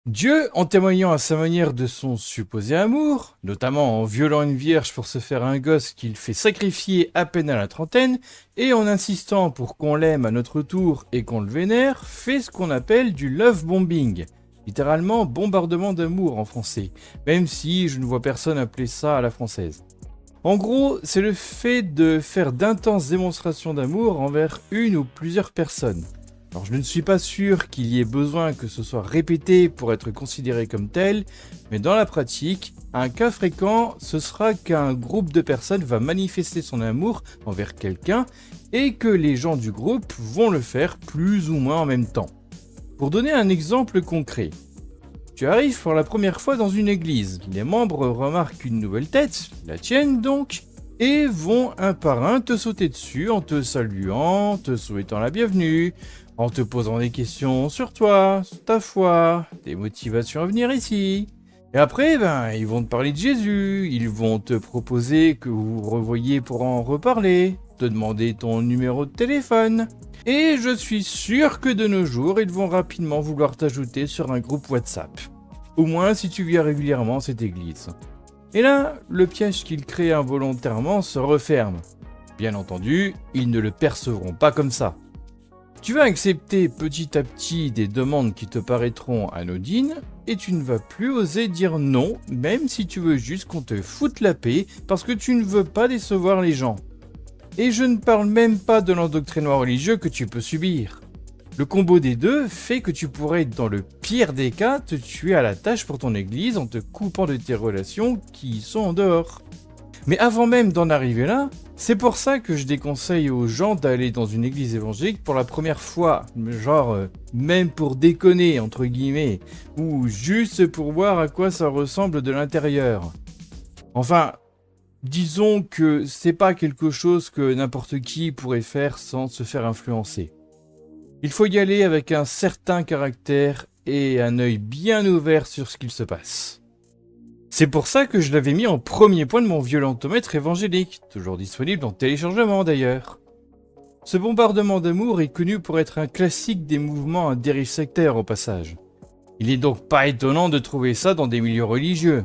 Dieu, en témoignant à sa manière de son supposé amour, notamment en violant une vierge pour se faire un gosse qu'il fait sacrifier à peine à la trentaine, et en insistant pour qu'on l'aime à notre tour et qu'on le vénère, fait ce qu'on appelle du love bombing. Littéralement bombardement d'amour en français, même si je ne vois personne appeler ça à la française. En gros, c'est le fait de faire d'intenses démonstrations d'amour envers une ou plusieurs personnes. Alors je ne suis pas sûr qu'il y ait besoin que ce soit répété pour être considéré comme tel, mais dans la pratique, un cas fréquent, ce sera qu'un groupe de personnes va manifester son amour envers quelqu'un et que les gens du groupe vont le faire plus ou moins en même temps. Pour donner un exemple concret, tu arrives pour la première fois dans une église, les membres remarquent une nouvelle tête, la tienne donc, et vont un par un te sauter dessus en te saluant, te souhaitant la bienvenue, en te posant des questions sur toi, sur ta foi, tes motivations à venir ici. Et après, ils vont te parler de Jésus, ils vont te proposer que vous vous revoyiez pour en reparler, te demander ton numéro de téléphone. Et je suis sûr que de nos jours, ils vont rapidement vouloir t'ajouter sur un groupe WhatsApp. Au moins si tu viens régulièrement à cette église. Et là, le piège qu'ils créent involontairement se referme. Bien entendu, ils ne le percevront pas comme ça. Tu vas accepter petit à petit des demandes qui te paraîtront anodines, et tu ne vas plus oser dire non, même si tu veux juste qu'on te foute la paix, parce que tu ne veux pas décevoir les gens. Et je ne parle même pas de l'endoctrinement religieux que tu peux subir. Le combo des deux fait que tu pourrais, dans le pire des cas, te tuer à la tâche pour ton église en te coupant de tes relations qui sont en dehors. Mais avant même d'en arriver là, c'est pour ça que je déconseille aux gens d'aller dans une église évangélique pour la première fois, même pour déconner entre guillemets, ou juste pour voir à quoi ça ressemble de l'intérieur. Enfin, disons que c'est pas quelque chose que n'importe qui pourrait faire sans se faire influencer. Il faut y aller avec un certain caractère et un œil bien ouvert sur ce qu'il se passe. C'est pour ça que je l'avais mis en premier point de mon violentomètre évangélique, toujours disponible en téléchargement d'ailleurs. Ce bombardement d'amour est connu pour être un classique des mouvements à dérive sectaire au passage. Il n'est donc pas étonnant de trouver ça dans des milieux religieux,